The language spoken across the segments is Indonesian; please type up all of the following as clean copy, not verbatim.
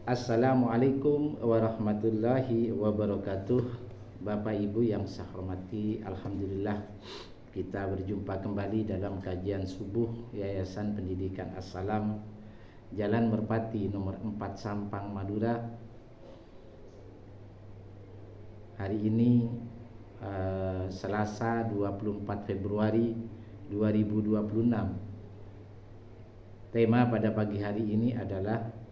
Assalamualaikum warahmatullahi wabarakatuh. Bapak Ibu yang saya hormati, alhamdulillah kita berjumpa kembali dalam kajian subuh Yayasan Pendidikan As-Salam, Jalan Merpati nomor 4 Sampang, Madura. Hari ini Selasa 24 Februari 2026. Tema pada pagi hari ini adalah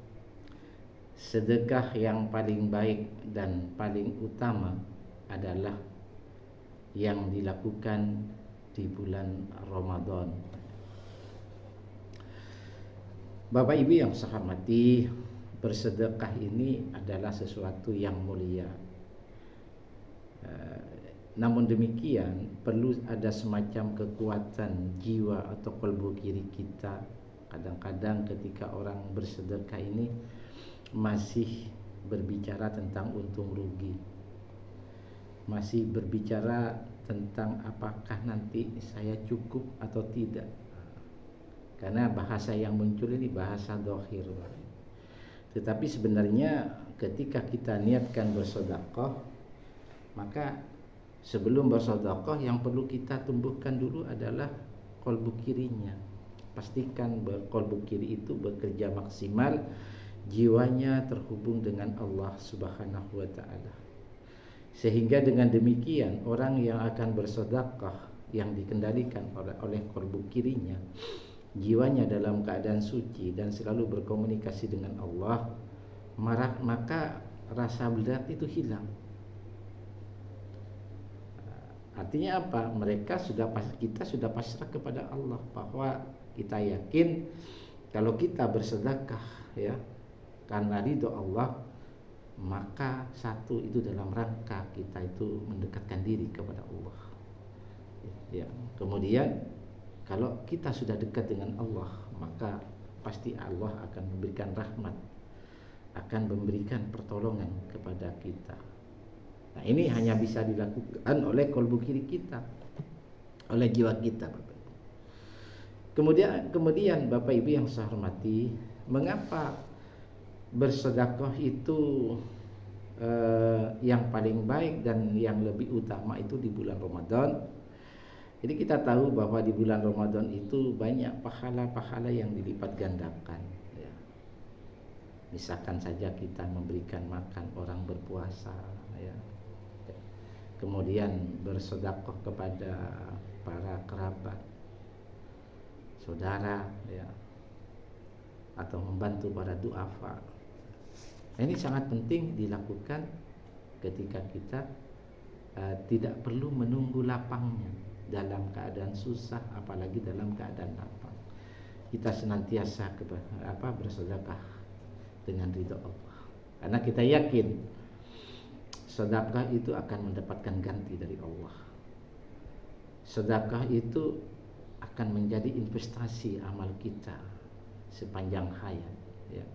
sedekah yang paling baik dan paling utama adalah yang dilakukan di bulan Ramadan. Bapak Ibu yang saya hormati, bersedekah ini adalah sesuatu yang mulia. Namun demikian perlu ada semacam kekuatan jiwa atau kalbu kiri kita. Kadang-kadang ketika orang bersedekah ini masih berbicara tentang untung rugi, masih berbicara tentang apakah nanti saya cukup atau tidak, karena bahasa yang muncul ini bahasa dohir. Tetapi sebenarnya ketika kita niatkan bersedekah, maka sebelum bersedekah yang perlu kita tumbuhkan dulu adalah kalbu kirinya. Pastikan kalbu kiri itu bekerja maksimal, jiwanya terhubung dengan Allah Subhanahu wa ta'ala. Sehingga dengan demikian orang yang akan bersedekah yang dikendalikan oleh kalbu kirinya, jiwanya dalam keadaan suci dan selalu berkomunikasi dengan Allah, maka rasa berat itu hilang. Artinya apa? Kita sudah pasrah kepada Allah, bahwa kita yakin kalau kita bersedekah ya karena ridho Allah, maka satu itu dalam rangka kita itu mendekatkan diri kepada Allah. Ya, kemudian kalau kita sudah dekat dengan Allah, maka pasti Allah akan memberikan rahmat, akan memberikan pertolongan kepada kita. Nah, ini hanya bisa dilakukan oleh kalbu kiri kita, oleh jiwa kita, Bapak Ibu. Kemudian Bapak Ibu yang saya hormati, mengapa bersedekah itu yang paling baik dan yang lebih utama itu di bulan Ramadan? Jadi kita tahu bahwa di bulan Ramadan itu banyak pahala-pahala yang dilipat gandakan ya. Misalkan saja kita memberikan makan orang berpuasa ya. Kemudian bersedekah kepada para kerabat, saudara ya, atau membantu para duafa. Ini sangat penting dilakukan ketika kita tidak perlu menunggu lapangnya dalam keadaan susah, apalagi dalam keadaan lapang. Kita senantiasa bersedekah dengan ridha Allah, karena kita yakin sedekah itu akan mendapatkan ganti dari Allah. Sedekah itu akan menjadi investasi amal kita sepanjang hayat ya.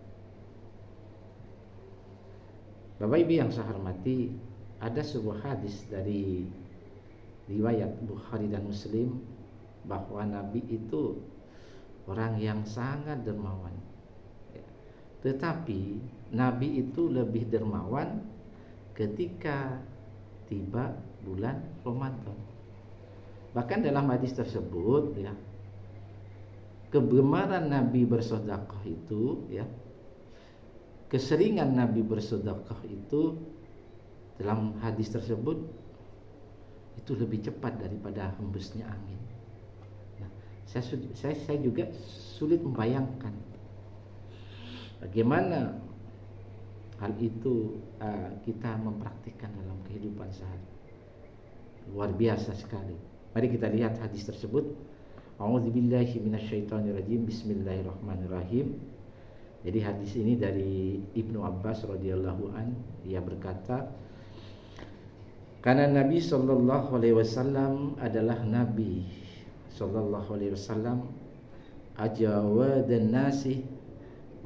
Bapak Ibu yang saya hormati, ada sebuah hadis dari riwayat Bukhari dan Muslim bahwa Nabi itu orang yang sangat dermawan ya. Tetapi Nabi itu lebih dermawan ketika tiba bulan Ramadan. Bahkan dalam hadis tersebut ya, kegemaran Nabi bersedekah itu ya, keseringan Nabi bersedekah itu dalam hadis tersebut itu lebih cepat daripada hembusnya angin. Nah, saya juga sulit membayangkan bagaimana hal itu kita mempraktikkan dalam kehidupan sehari. Luar biasa sekali. Mari kita lihat hadis tersebut. A'udzubillahi minasyaitonirrajim. Bismillahirrahmanirrahim. Jadi hadis ini dari Ibnu Abbas radhiyallahu an, ia berkata, karena Nabi sallallahu alaihi wasallam adalah Nabi sallallahu alaihi wasallam ajawadan nasi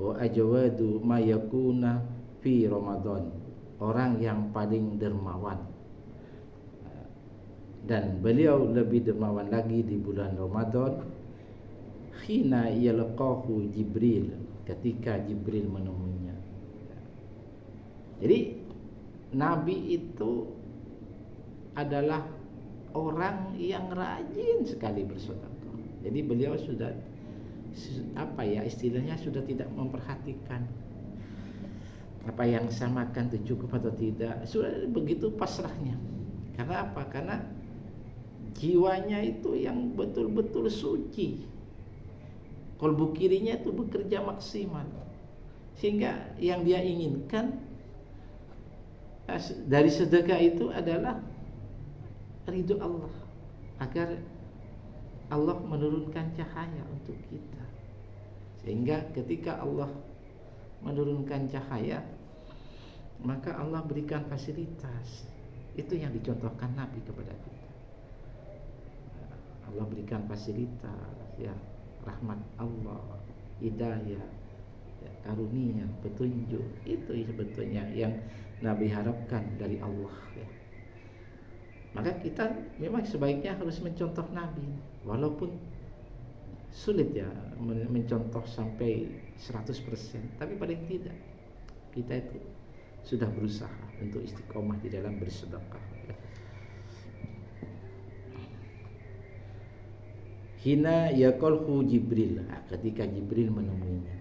wa ajwadu ma yakuna fi Ramadan, orang yang paling dermawan, dan beliau lebih dermawan lagi di bulan Ramadan. Khina yalqahu Jibril, ketika Jibril menemuinya. Jadi Nabi itu adalah orang yang rajin sekali bersedekah. Jadi beliau sudah istilahnya sudah tidak memperhatikan apa yang saya makan itu cukup atau tidak. Sudah begitu pasrahnya. Karena apa? Karena jiwanya itu yang betul-betul suci. Kolbu kirinya itu bekerja maksimal. Sehingga yang dia inginkan dari sedekah itu adalah ridho Allah, agar Allah menurunkan cahaya untuk kita. Sehingga ketika Allah menurunkan cahaya, maka Allah berikan fasilitas. Itu yang dicontohkan Nabi kepada kita. Allah berikan fasilitas, ya, rahmat Allah, hidayah, ya, karunia, petunjuk. Itu sebetulnya yang Nabi harapkan dari Allah, ya. Maka kita memang sebaiknya harus mencontoh Nabi, walaupun sulit ya mencontoh sampai 100%, tapi paling tidak kita itu sudah berusaha untuk istiqomah di dalam bersedekah. Hina yaqalhu Jibril, ketika Jibril menemuinya.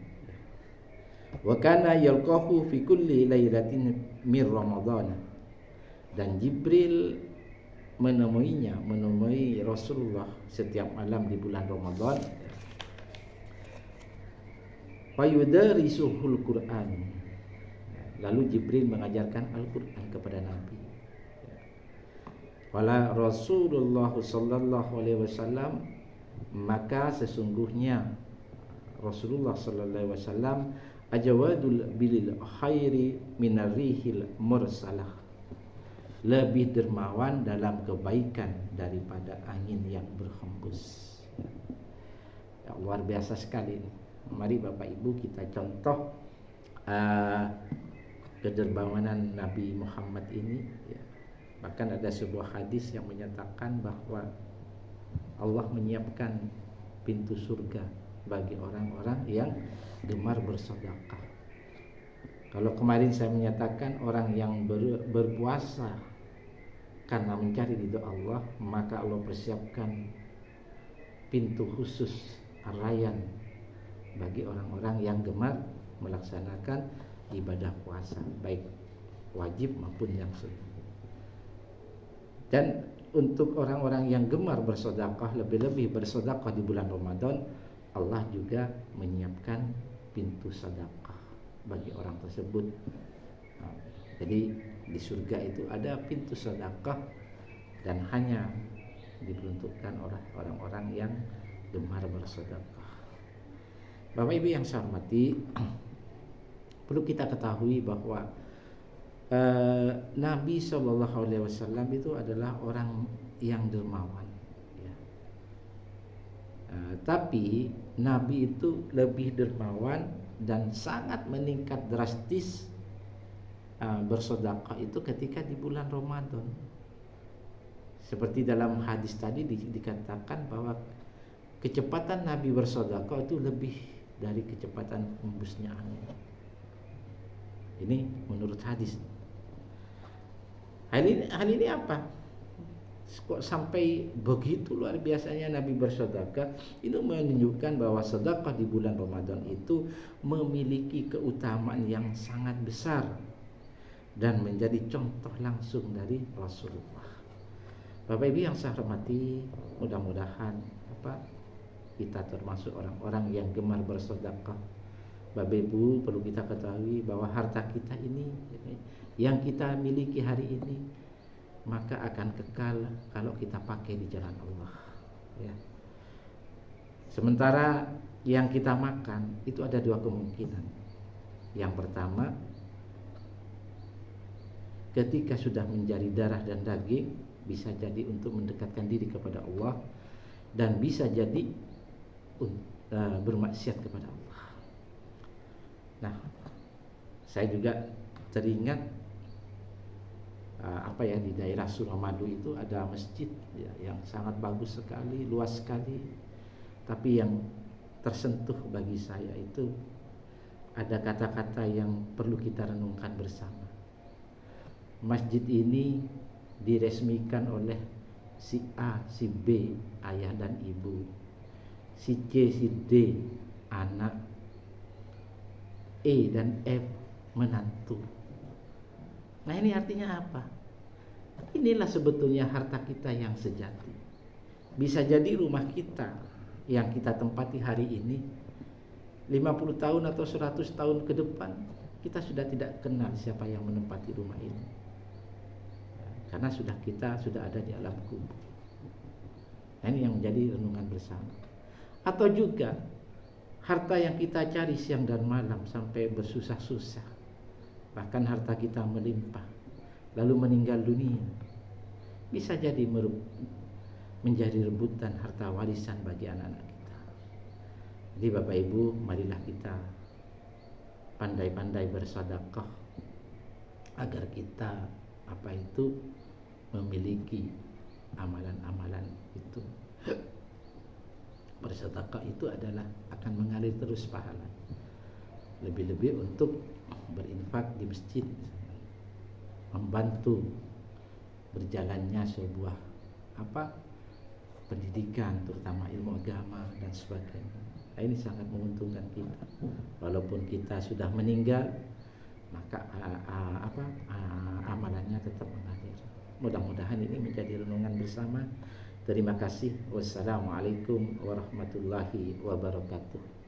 Wa kana yalqahu fi kulli lailatin min Ramadan. Dan Jibril menemui Rasulullah setiap malam di bulan Ramadan. Fayudarisuhul Quran. Lalu Jibril mengajarkan Al-Quran kepada Nabi. Wala Rasulullah sallallahu alaihi wasallam, maka sesungguhnya Rasulullah sallallahu alaihi wasallam ajawadul bil khairi minar rihil mursalah, lebih dermawan dalam kebaikan daripada angin yang berhembus. Ya, luar biasa sekali ini. Mari Bapak Ibu kita contoh kedermawanan Nabi Muhammad ini, ya. Bahkan ada sebuah hadis yang menyatakan bahwa Allah menyiapkan pintu surga bagi orang-orang yang gemar bersedekah. Kalau kemarin saya menyatakan orang yang berpuasa karena mencari ridho Allah, maka Allah persiapkan pintu khusus rayyan bagi orang-orang yang gemar melaksanakan ibadah puasa, baik wajib maupun yang sunnah. Dan untuk orang-orang yang gemar bersedekah, lebih-lebih bersedekah di bulan Ramadan, Allah juga menyiapkan pintu sedekah bagi orang tersebut. Jadi di surga itu ada pintu sedekah dan hanya diperuntukkan oleh orang-orang yang gemar bersedekah. Bapak Ibu yang saya hormati, perlu kita ketahui bahwa Nabi SAW itu adalah orang yang dermawan, ya. Tapi Nabi itu lebih dermawan dan sangat meningkat drastis bersedekah itu ketika di bulan Ramadan. Seperti dalam hadis tadi dikatakan bahwa kecepatan Nabi bersedekah itu lebih dari kecepatan hembusnya angin. Ini menurut hadis. Hal ini apa? Kok sampai begitu luar biasanya Nabi bersedekah? Itu menunjukkan bahwa sedekah di bulan Ramadan itu memiliki keutamaan yang sangat besar dan menjadi contoh langsung dari Rasulullah. Bapak Ibu yang saya hormati, mudah-mudahan kita termasuk orang-orang yang gemar bersedekah. Bapak Ibu perlu kita ketahui bahwa harta kita ini yang kita miliki hari ini maka akan kekal kalau kita pakai di jalan Allah, ya. Sementara yang kita makan itu ada dua kemungkinan. Yang pertama, ketika sudah menjadi darah dan daging, bisa jadi untuk mendekatkan diri kepada Allah, dan bisa jadi bermaksiat kepada Allah. Nah, saya juga teringat di daerah Suramadu itu ada masjid, ya, yang sangat bagus sekali, luas sekali. Tapi yang tersentuh bagi saya itu ada kata-kata yang perlu kita renungkan bersama. masjid ini diresmikan oleh si A, si B, ayah dan ibu, si C, si D, anak, E dan F, menantu. Nah, ini artinya apa? Inilah sebetulnya harta kita yang sejati. Bisa jadi rumah kita yang kita tempati hari ini 50 tahun atau 100 tahun ke depan kita sudah tidak kenal siapa yang menempati rumah ini, karena kita sudah ada di alam kubur. Nah, ini yang menjadi renungan bersama. Atau juga harta yang kita cari siang dan malam sampai bersusah-susah, bahkan harta kita melimpah, lalu meninggal dunia, bisa jadi menjadi rebutan harta warisan bagi anak-anak kita. Jadi Bapak Ibu, marilah kita pandai-pandai bersedekah agar kita memiliki amalan-amalan itu. Bersedekah itu adalah akan mengalir terus pahala. Lebih-lebih untuk berinfak di masjid, membantu berjalannya sebuah pendidikan, terutama ilmu agama dan sebagainya. Nah, ini sangat menguntungkan kita. Walaupun kita sudah meninggal, maka amalannya tetap mengalir. Mudah-mudahan ini menjadi renungan bersama. Terima kasih. Wassalamualaikum warahmatullahi wabarakatuh.